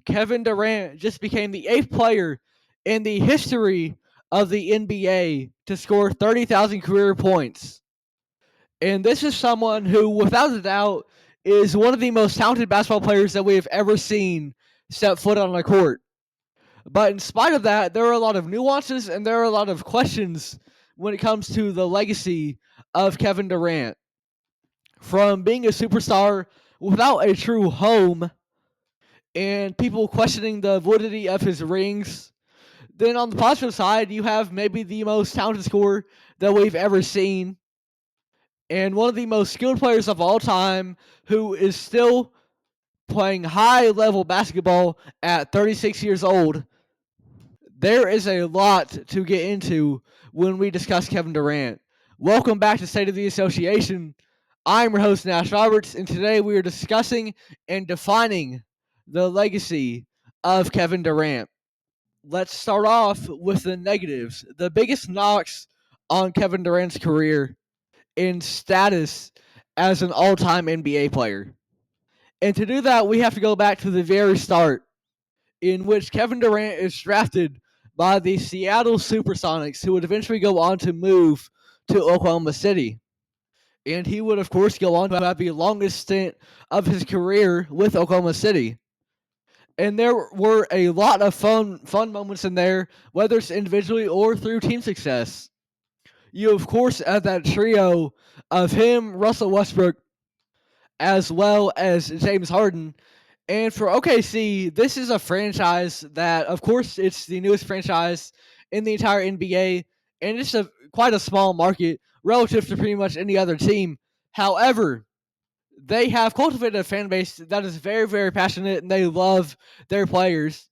Kevin Durant just became the 8th player in the history of the NBA to score 30,000 career points. And this is someone who, without a doubt, is one of the most talented basketball players that we have ever seen step foot on a court. But in spite of that, there are a lot of nuances and there are a lot of questions when it comes to the legacy of Kevin Durant. From being a superstar without a true home and people questioning the validity of his rings. Then on the positive side, you have maybe the most talented scorer that we've ever seen and one of the most skilled players of all time who is still playing high level basketball at 36 years old. There is a lot to get into when we discuss Kevin Durant. Welcome back to State of the Association. I'm your host, Nash Roberts, and today we are discussing and defining the legacy of Kevin Durant. Let's start off with the negatives. The biggest knocks on Kevin Durant's career in status as an all-time NBA player. And to do that, we have to go back to the very start, in which Kevin Durant is drafted by the Seattle Supersonics, who would eventually go on to move to Oklahoma City. And he would, of course, go on to have the longest stint of his career with Oklahoma City. And there were a lot of fun moments in there, whether it's individually or through team success. You, of course, have that trio of him, Russell Westbrook, as well as James Harden. And for OKC, this is a franchise that, of course, it's the newest franchise in the entire NBA, and it's quite a small market relative to pretty much any other team. However, they have cultivated a fan base that is very, very passionate, and they love their players.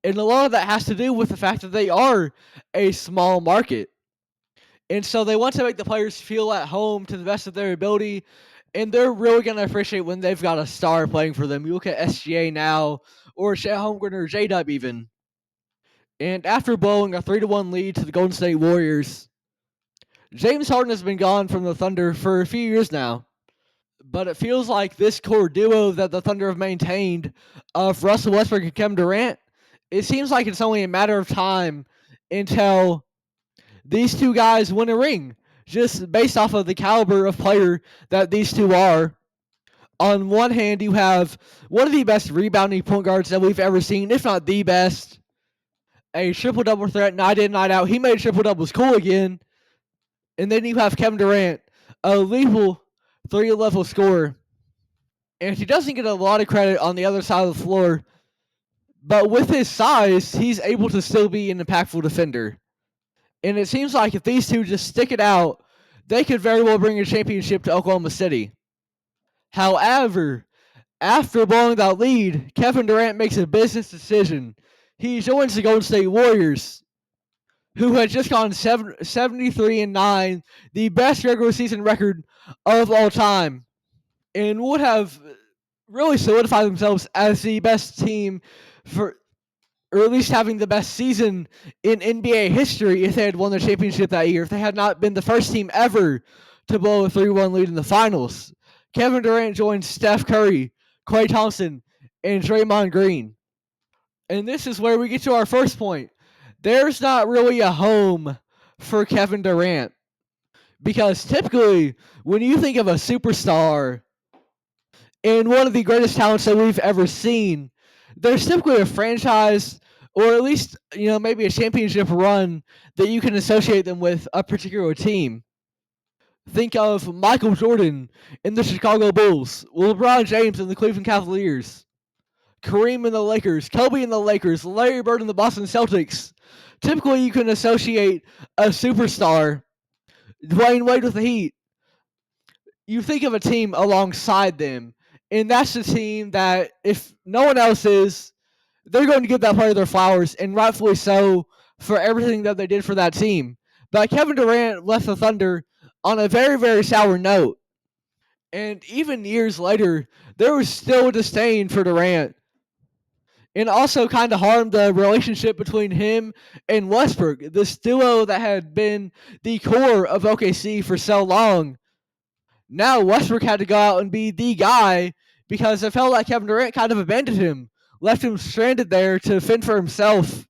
And a lot of that has to do with the fact that they are a small market. And so they want to make the players feel at home to the best of their ability. And they're really going to appreciate when they've got a star playing for them. You look at SGA now, or Chet Holmgren, or J-Dub even. And after blowing a 3-1 lead to the Golden State Warriors, James Harden has been gone from the Thunder for a few years now. But it feels like this core duo that the Thunder have maintained of Russell Westbrook and Kevin Durant, it seems like it's only a matter of time until these two guys win a ring, just based off of the caliber of player that these two are. On one hand, you have one of the best rebounding point guards that we've ever seen, if not the best. A triple-double threat night in, night out. He made triple-doubles cool again. And then you have Kevin Durant, a lethal three-level scorer. And he doesn't get a lot of credit on the other side of the floor. But with his size, he's able to still be an impactful defender. And it seems like if these two just stick it out, they could very well bring a championship to Oklahoma City. However, after blowing that lead, Kevin Durant makes a business decision. He joins the Golden State Warriors, who had just gone 73-9, the best regular season record of all time, and would have really solidified themselves as the best team for, or at least having the best season in NBA history if they had won the championship that year, if they had not been the first team ever to blow a 3-1 lead in the finals. Kevin Durant joins Steph Curry, Klay Thompson, and Draymond Green. And this is where we get to our first point. There's not really a home for Kevin Durant. Because typically, when you think of a superstar and one of the greatest talents that we've ever seen, there's typically a franchise or at least, maybe a championship run that you can associate them with a particular team. Think of Michael Jordan in the Chicago Bulls, LeBron James in the Cleveland Cavaliers, Kareem in the Lakers, Kobe in the Lakers, Larry Bird in the Boston Celtics. Typically, you can associate a superstar, Dwayne Wade with the Heat. You think of a team alongside them, and that's the team that, if no one else is, they're going to give that player their flowers, and rightfully so, for everything that they did for that team. But Kevin Durant left the Thunder on a very, very sour note. And even years later, there was still disdain for Durant. And also kind of harmed the relationship between him and Westbrook, this duo that had been the core of OKC for so long. Now Westbrook had to go out and be the guy because it felt like Kevin Durant kind of abandoned him. left him stranded there to fend for himself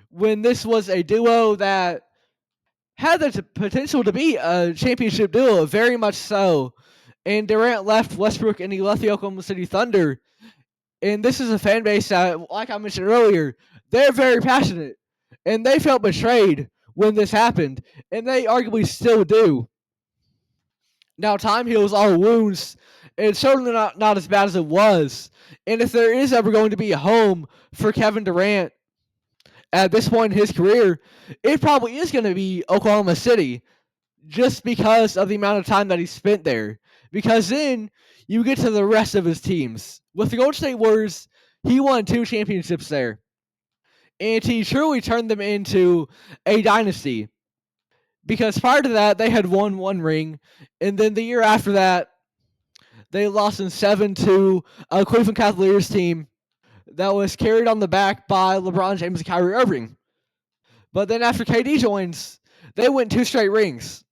when this was a duo that had the potential to be a championship duo, very much so. And Durant left Westbrook and he left the Oklahoma City Thunder. And this is a fan base that, like I mentioned earlier, they're very passionate. And they felt betrayed when this happened. And they arguably still do. Now, time heals all wounds. And it's certainly not as bad as it was. And if there is ever going to be a home for Kevin Durant at this point in his career, it probably is going to be Oklahoma City, just because of the amount of time that he spent there. Because then you get to the rest of his teams. With the Golden State Warriors, he won 2 championships there. And he truly turned them into a dynasty. Because prior to that, they had won 1 ring. And then the year after that, they lost in 7 to a Cleveland Cavaliers team that was carried on the back by LeBron James and Kyrie Irving. But then after KD joins, they win 2 straight rings.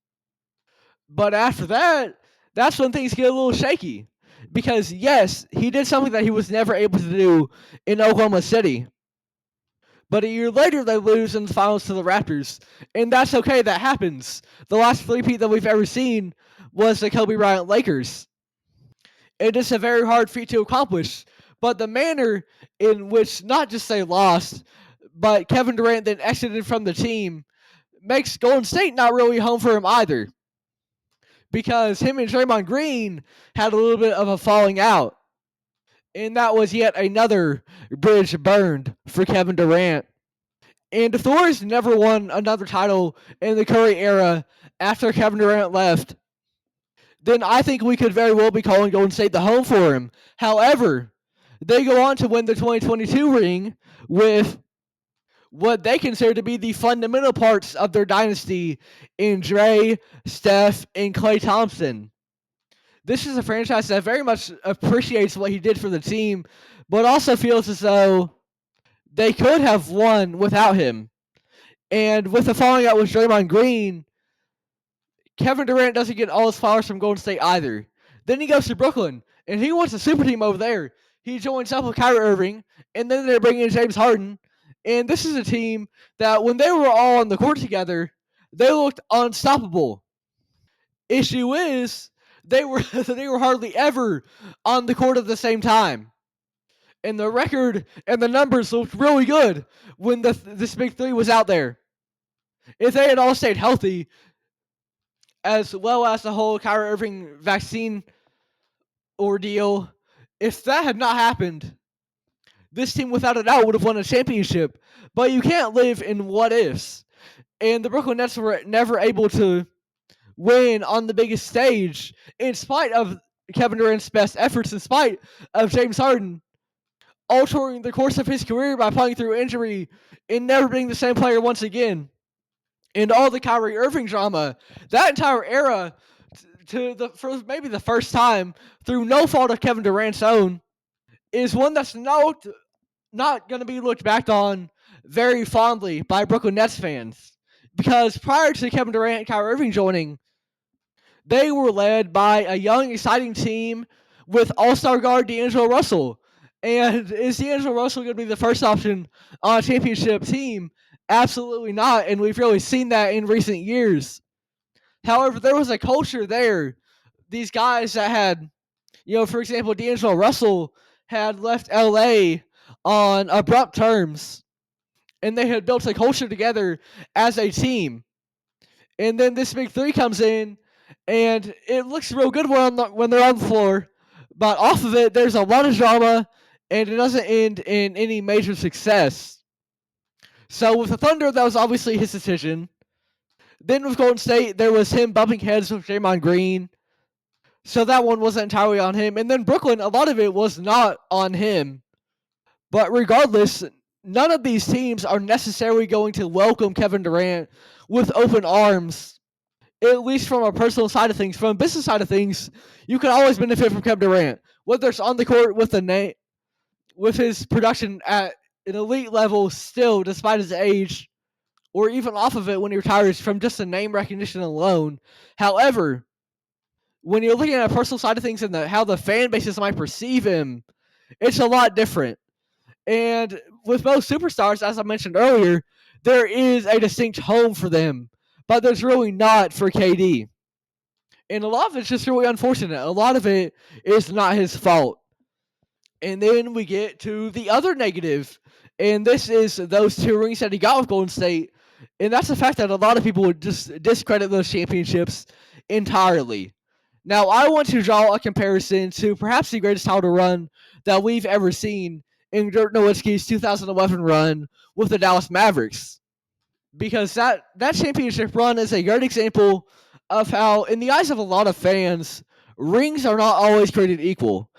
But after that, that's when things get a little shaky. Because, yes, he did something that he was never able to do in Oklahoma City. But a year later, they lose in the finals to the Raptors. And that's okay, that happens. The last three-peat that we've ever seen was the Kobe Bryant Lakers. It is a very hard feat to accomplish. But the manner in which not just they lost, but Kevin Durant then exited from the team makes Golden State not really home for him either. Because him and Draymond Green had a little bit of a falling out. And that was yet another bridge burned for Kevin Durant. And if the Warriors never won another title in the Curry era after Kevin Durant left, then I think we could very well be calling Golden State the home for him. However, they go on to win the 2022 ring with what they consider to be the fundamental parts of their dynasty in Dre, Steph, and Klay Thompson. This is a franchise that very much appreciates what he did for the team, but also feels as though they could have won without him. And with the falling out with Draymond Green, Kevin Durant doesn't get all his flowers from Golden State either. Then he goes to Brooklyn, and he wants a super team over there. He joins up with Kyrie Irving, and then they're bringing in James Harden. And this is a team that when they were all on the court together, they looked unstoppable. Issue is, they were hardly ever on the court at the same time. And the record and the numbers looked really good when this big three was out there. If they had all stayed healthy, as well as the whole Kyrie Irving vaccine ordeal, if that had not happened, this team without a doubt would have won a championship. But you can't live in what ifs. And the Brooklyn Nets were never able to win on the biggest stage in spite of Kevin Durant's best efforts, in spite of James Harden altering the course of his career by playing through injury and never being the same player once again. And all the Kyrie Irving drama, that entire era, for maybe the first time, through no fault of Kevin Durant's own, is one that's not going to be looked back on very fondly by Brooklyn Nets fans. Because prior to Kevin Durant and Kyrie Irving joining, they were led by a young, exciting team with all-star guard D'Angelo Russell. And is D'Angelo Russell going to be the first option on a championship team? Absolutely not, and we've really seen that in recent years. However, there was a culture there. These guys that had, for example, D'Angelo Russell had left LA on abrupt terms, and they had built a culture together as a team. And then this big three comes in, and it looks real good when they're on the floor, but off of it, there's a lot of drama, and it doesn't end in any major success. So with the Thunder, that was obviously his decision. Then with Golden State, there was him bumping heads with Draymond Green. So that one wasn't entirely on him. And then Brooklyn, a lot of it was not on him. But regardless, none of these teams are necessarily going to welcome Kevin Durant with open arms. At least from a personal side of things. From a business side of things, you can always benefit from Kevin Durant. Whether it's on the court with his production at an elite level still, despite his age, or even off of it when he retires from just the name recognition alone. However, when you're looking at a personal side of things and how the fan bases might perceive him, it's a lot different. And with most superstars, as I mentioned earlier, there is a distinct home for them, but there's really not for KD. And a lot of it's just really unfortunate. A lot of it is not his fault. And then we get to the other negative, and this is those 2 rings that he got with Golden State. And that's the fact that a lot of people would just discredit those championships entirely. Now, I want to draw a comparison to perhaps the greatest title run that we've ever seen in Dirk Nowitzki's 2011 run with the Dallas Mavericks. Because that championship run is a great example of how, in the eyes of a lot of fans, rings are not always created equal.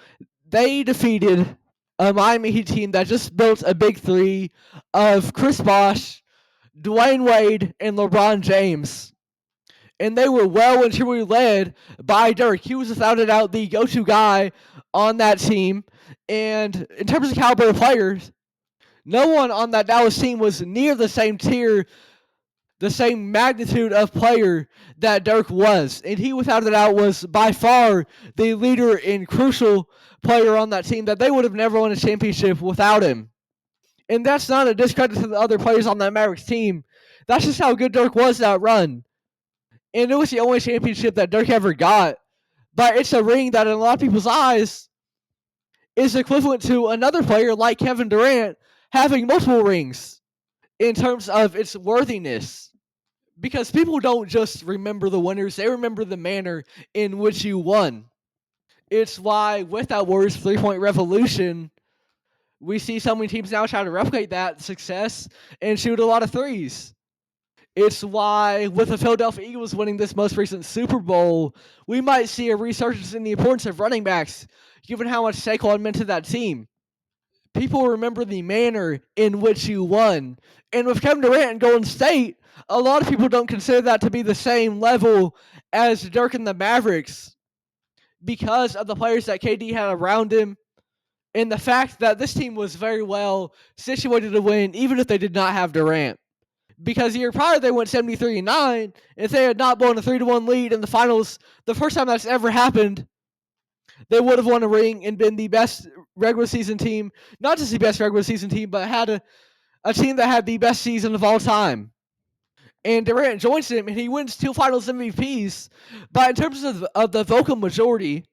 They defeated a Miami Heat team that just built a big 3 of Chris Bosh, Dwayne Wade, and LeBron James. And they were well and truly led by Dirk. He was without a doubt the go-to guy on that team. And in terms of caliber of players, no one on that Dallas team was near the same tier, the same magnitude of player that Dirk was. And he, without a doubt, was by far the leader and crucial player on that team, that they would have never won a championship without him. And that's not a discredit to the other players on that Mavericks team. That's just how good Dirk was that run. And it was the only championship that Dirk ever got. But it's a ring that, in a lot of people's eyes, is equivalent to another player like Kevin Durant having multiple rings in terms of its worthiness. Because people don't just remember the winners, they remember the manner in which you won. It's why, with that Warriors 3-point revolution, we see so many teams now try to replicate that success and shoot a lot of threes. It's why, with the Philadelphia Eagles winning this most recent Super Bowl, we might see a resurgence in the importance of running backs, given how much Saquon meant to that team. People remember the manner in which you won. And with Kevin Durant and Golden State, a lot of people don't consider that to be the same level as Dirk and the Mavericks because of the players that KD had around him and the fact that this team was very well situated to win even if they did not have Durant. Because the year prior, they went 73-9. If they had not blown a 3-1 lead in the finals, the first time that's ever happened, they would have won a ring and been the best regular season team. Not just the best regular season team, but had a team that had the best season of all time. And Durant joins him, and he wins 2 finals MVPs. But in terms of the vocal majority,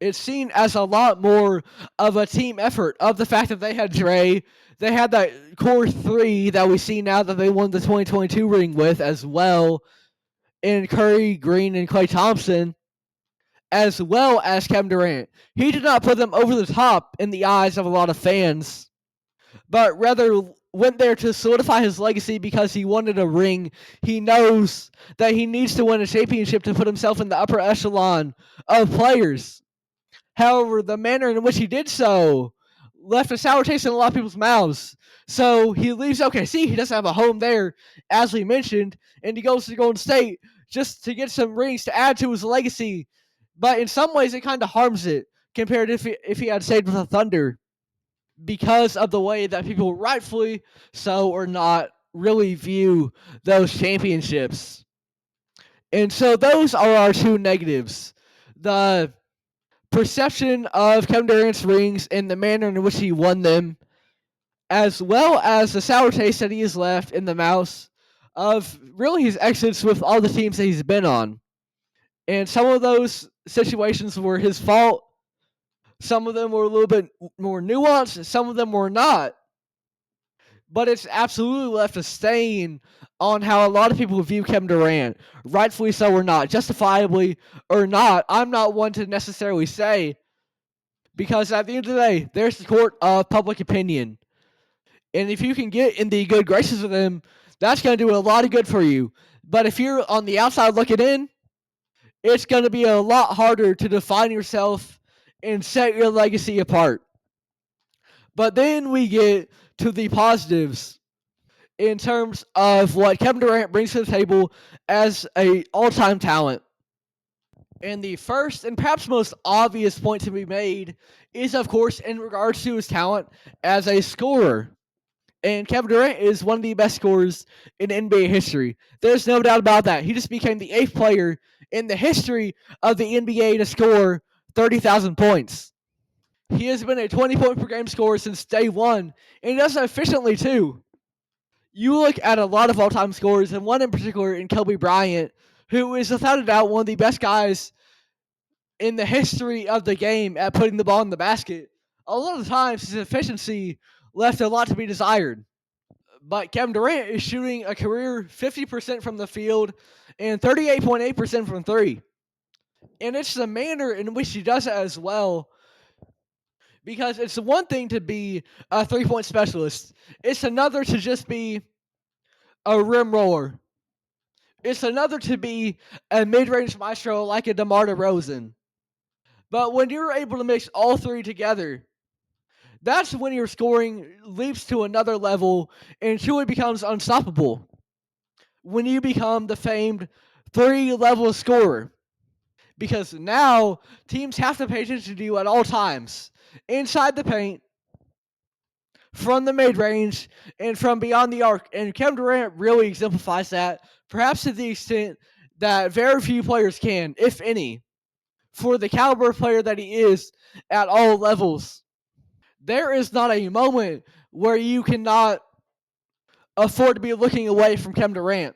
it's seen as a lot more of a team effort, of the fact that they had Dre, they had that core 3 that we see now that they won the 2022 ring with as well, and Curry, Green, and Klay Thompson, as well as Kevin Durant. He did not put them over the top in the eyes of a lot of fans, but rather went there to solidify his legacy because he wanted a ring. He knows that he needs to win a championship to put himself in the upper echelon of players. However, the manner in which he did so left a sour taste in a lot of people's mouths. So he leaves OKC. He doesn't have a home there, as we mentioned, and he goes to Golden State just to get some rings to add to his legacy. But in some ways, it kind of harms it compared to if he had stayed with the Thunder, because of the way that people, rightfully so or not, really view those championships. And so those are our 2 negatives. The perception of Kevin Durant's rings and the manner in which he won them, as well as the sour taste that he has left in the mouths of really his exits with all the teams that he's been on. And some of those situations were his fault. Some of them were a little bit more nuanced. Some of them were not. But it's absolutely left a stain on how a lot of people view Kevin Durant. Rightfully so or not. Justifiably or not. I'm not one to necessarily say. Because at the end of the day, there's the court of public opinion. And if you can get in the good graces of them, that's going to do a lot of good for you. But if you're on the outside looking in, it's going to be a lot harder to define yourself and set your legacy apart. But then we get to the positives in terms of what Kevin Durant brings to the table as an all-time talent. And the first and perhaps most obvious point to be made is, of course, in regards to his talent as a scorer. And Kevin Durant is one of the best scorers in NBA history. There's no doubt about that. He just became the 8th player in the history of the NBA to score 30,000 points. He has been a 20-point per game scorer since day one, and he does it efficiently too. You look at a lot of all-time scorers, and one in particular in Kobe Bryant, who is without a doubt one of the best guys in the history of the game at putting the ball in the basket. A lot of the times, his efficiency left a lot to be desired. But Kevin Durant is shooting a career 50% from the field and 38.8% from three. And it's the manner in which he does it as well. Because it's one thing to be a three-point specialist. It's another to just be a rim roller. It's another to be a mid-range maestro like a DeMar DeRozan. But when you're able to mix all three together, that's when your scoring leaps to another level and truly becomes unstoppable. When you become the famed three-level scorer. Because now teams have to pay attention to you at all times. Inside the paint, from the mid-range, and from beyond the arc. And Kevin Durant really exemplifies that, perhaps to the extent that very few players can, if any, for the caliber of player that he is at all levels. There is not a moment where you cannot afford to be looking away from Kevin Durant.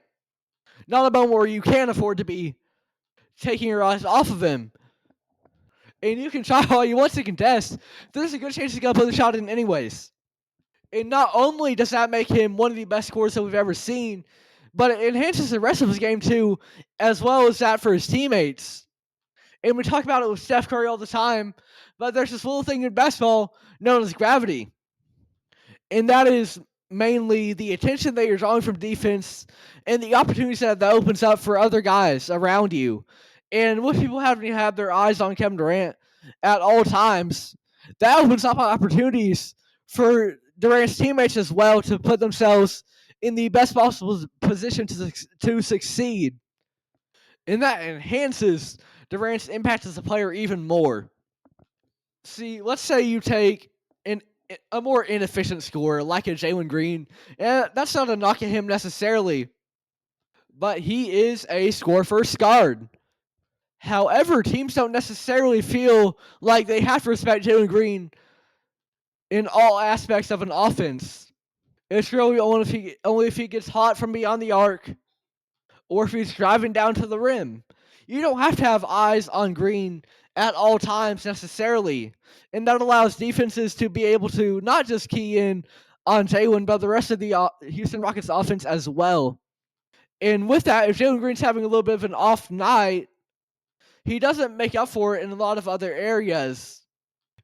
Not a moment where you can afford to be taking your eyes off of him. And you can try all you want to contest. There's a good chance he's going to put the shot in anyways. And not only does that make him one of the best scorers that we've ever seen, but it enhances the rest of his game too, as well as that for his teammates. And we talk about it with Steph Curry all the time, but there's this little thing in basketball known as gravity. And that is mainly the attention that you're drawing from defense and the opportunities that opens up for other guys around you. And with people having to have their eyes on Kevin Durant at all times, that opens up opportunities for Durant's teammates as well to put themselves in the best possible position to succeed. And that enhances Durant's impact as a player even more. See, let's say you take a more inefficient scorer like a Jalen Green. And that's not a knock at him necessarily, but he is a score-first guard. However, teams don't necessarily feel like they have to respect Jalen Green in all aspects of an offense. It's really only if he gets hot from beyond the arc or if he's driving down to the rim. You don't have to have eyes on Green at all times necessarily. And that allows defenses to be able to not just key in on Jalen, but the rest of the Houston Rockets offense as well. And with that, if Jalen Green's having a little bit of an off night, he doesn't make up for it in a lot of other areas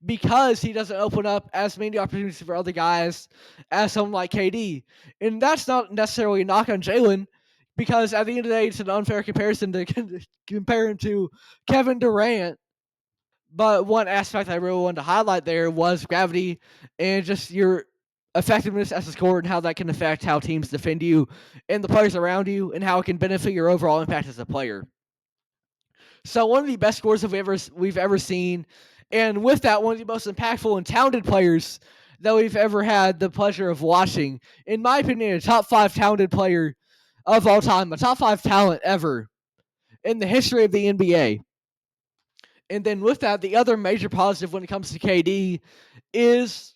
because he doesn't open up as many opportunities for other guys as someone like KD. And that's not necessarily a knock on Jalen, because at the end of the day, it's an unfair comparison to compare him to Kevin Durant. But one aspect I really wanted to highlight there was gravity and just your effectiveness as a scorer and how that can affect how teams defend you and the players around you and how it can benefit your overall impact as a player. So one of the best scorers that we've ever seen, and with that, one of the most impactful and talented players that we've ever had the pleasure of watching. In my opinion, a top 5 talented player of all time, a top 5 talent ever in the history of the NBA. And then with that, the other major positive when it comes to KD is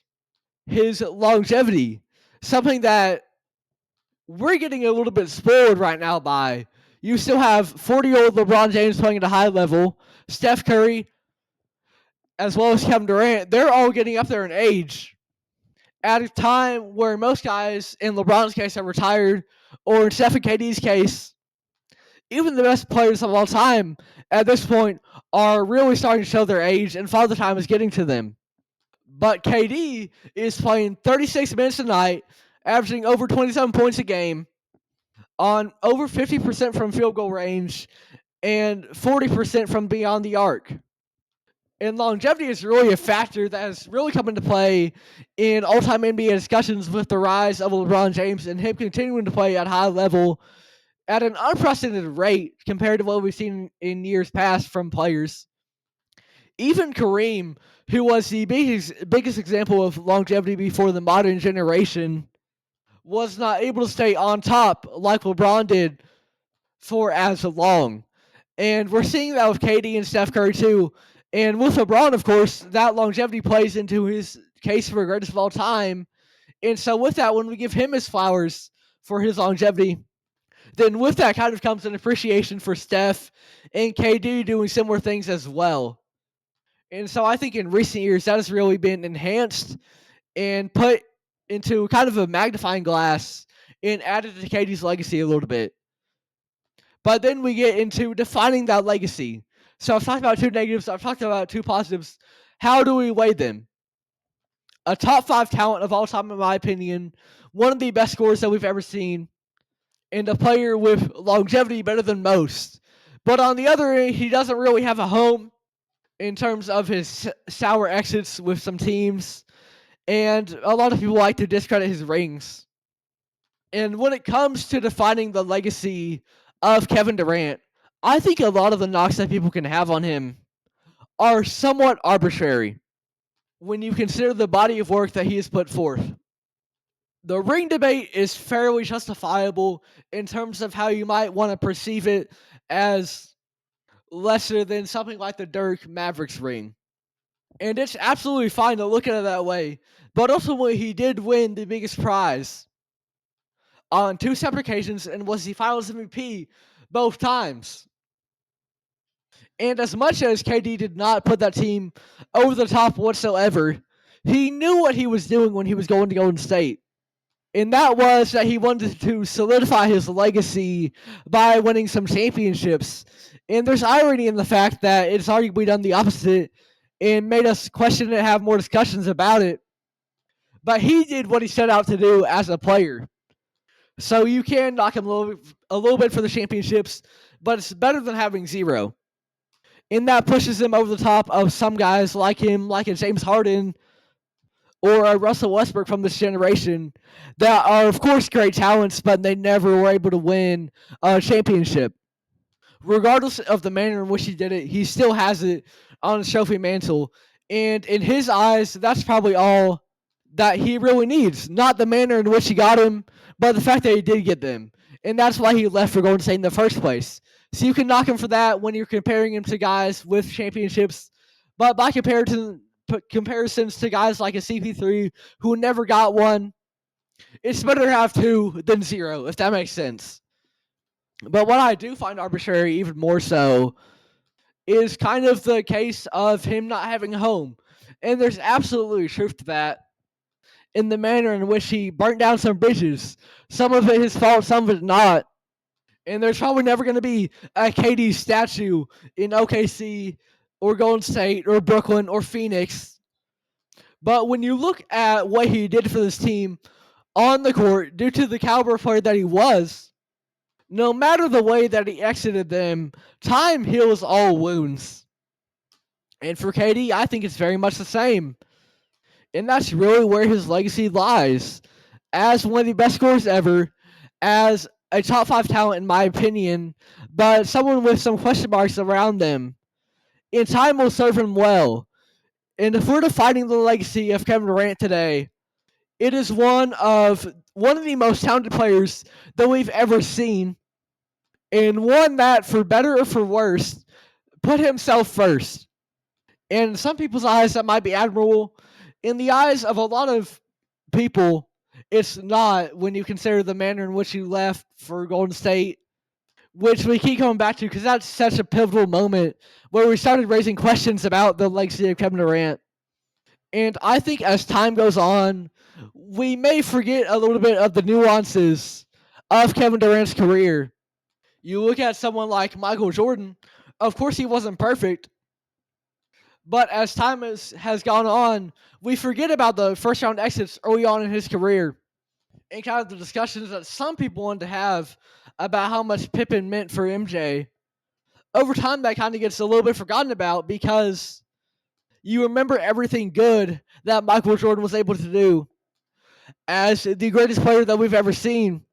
his longevity. Something that we're getting a little bit spoiled right now by. You still have 40-year-old LeBron James playing at a high level, Steph Curry, as well as Kevin Durant. They're all getting up there in age at a time where most guys, in LeBron's case, are retired, or in Steph and KD's case, even the best players of all time at this point are really starting to show their age, and Father Time is getting to them. But KD is playing 36 minutes a night, averaging over 27 points a game, on over 50% from field goal range, and 40% from beyond the arc. And longevity is really a factor that has really come into play in all-time NBA discussions with the rise of LeBron James and him continuing to play at high level at an unprecedented rate compared to what we've seen in years past from players. Even Kareem, who was the biggest example of longevity before the modern generation, was not able to stay on top like LeBron did for as long. And we're seeing that with KD and Steph Curry too, And with LeBron, of course, that longevity plays into his case for greatest of all time. And so with that, when we give him his flowers for his longevity, then with that kind of comes an appreciation for Steph and KD doing similar things as well. And so I think in recent years that has really been enhanced and put into kind of a magnifying glass and added to KD's legacy a little bit. But then we get into defining that legacy. So I've talked about two negatives, I've talked about two positives. How do we weigh them? A top 5 talent of all time, in my opinion, one of the best scorers that we've ever seen, and a player with longevity better than most. But on the other end, he doesn't really have a home in terms of his sour exits with some teams, and a lot of people like to discredit his rings. And when it comes to defining the legacy of Kevin Durant, I think a lot of the knocks that people can have on him are somewhat arbitrary when you consider the body of work that he has put forth. The ring debate is fairly justifiable in terms of how you might want to perceive it as lesser than something like the Dirk Mavericks ring. And it's absolutely fine to look at it that way. But ultimately, he did win the biggest prize on 2 separate occasions and was the finals MVP both times. And as much as KD did not put that team over the top whatsoever, he knew what he was doing when he was going to Golden State. And that was that he wanted to solidify his legacy by winning some championships. And there's irony in the fact that it's arguably done the opposite and made us question it and have more discussions about it. But he did what he set out to do as a player. So you can knock him a little bit for the championships, but it's better than having 0. And that pushes him over the top of some guys like him, like a James Harden or a Russell Westbrook from this generation that are, of course, great talents, but they never were able to win a championship. Regardless of the manner in which he did it, he still has it on his trophy mantle. And in his eyes, that's probably all that he really needs. Not the manner in which he got him, but the fact that he did get them. And that's why he left for Golden State in the first place. So you can knock him for that when you're comparing him to guys with championships. But by comparisons to guys like a CP3 who never got one, it's better to have 2 than 0, if that makes sense. But what I do find arbitrary even more so is kind of the case of him not having a home. And there's absolutely truth to that in the manner in which he burnt down some bridges. Some of it his fault, some of it not. And there's probably never going to be a KD statue in OKC or Golden State or Brooklyn or Phoenix. But when you look at what he did for this team on the court, due to the caliber of player that he was, no matter the way that he exited them, time heals all wounds. And for KD, I think it's very much the same. And that's really where his legacy lies. As one of the best scorers ever, as a top 5 talent in my opinion, but someone with some question marks around them. And time will serve him well. And if we're defining the legacy of Kevin Durant today, it is one of the most talented players that we've ever seen, and one that, for better or for worse, put himself first. And in some people's eyes, that might be admirable. In the eyes of a lot of people, it's not when you consider the manner in which he left for Golden State, which we keep coming back to because that's such a pivotal moment where we started raising questions about the legacy of Kevin Durant. And I think as time goes on, we may forget a little bit of the nuances of Kevin Durant's career. You look at someone like Michael Jordan, of course he wasn't perfect, but as time has gone on, we forget about the first round exits early on in his career and kind of the discussions that some people wanted to have about how much Pippen meant for MJ. Over time, that kind of gets a little bit forgotten about because you remember everything good that Michael Jordan was able to do as the greatest player that we've ever seen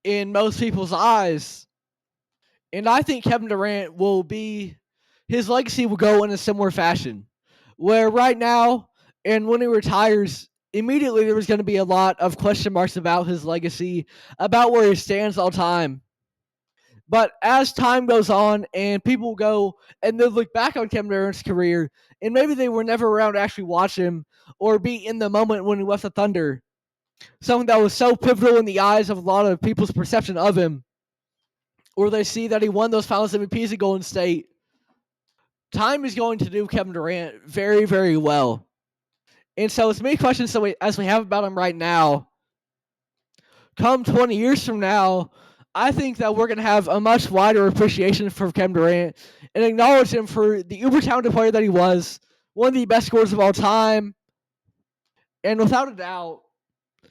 in most people's eyes. And I think Kevin Durant his legacy will go in a similar fashion, where right now, and when he retires, immediately there was going to be a lot of question marks about his legacy, about where he stands all time. But as time goes on and people go and they look back on Kevin Durant's career, and maybe they were never around to actually watch him or be in the moment when he left the Thunder, something that was so pivotal in the eyes of a lot of people's perception of him, or they see that he won those Finals MVPs at Golden State, time is going to do Kevin Durant very, very well. And so as many questions as we have about him right now, come 20 years from now, I think that we're going to have a much wider appreciation for Kevin Durant and acknowledge him for the uber talented player that he was, one of the best scorers of all time, and without a doubt,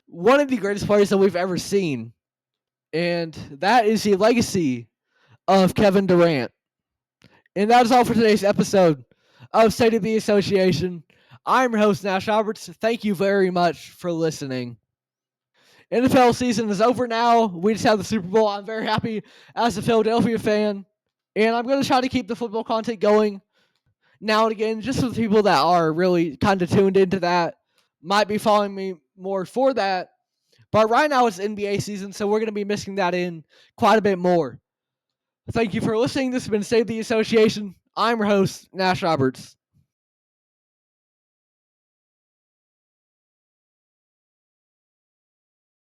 one of the greatest players that we've ever seen. And that is the legacy of Kevin Durant. And that is all for today's episode of State of the Association. I'm your host, Nash Roberts. Thank you very much for listening. NFL season is over now. We just had the Super Bowl. I'm very happy as a Philadelphia fan. And I'm going to try to keep the football content going now and again, just for the people that are really kind of tuned into that, might be following me more for that. But right now it's NBA season, so we're going to be mixing that in quite a bit more. Thank you for listening. This has been Save the Association. I'm your host, Nash Roberts.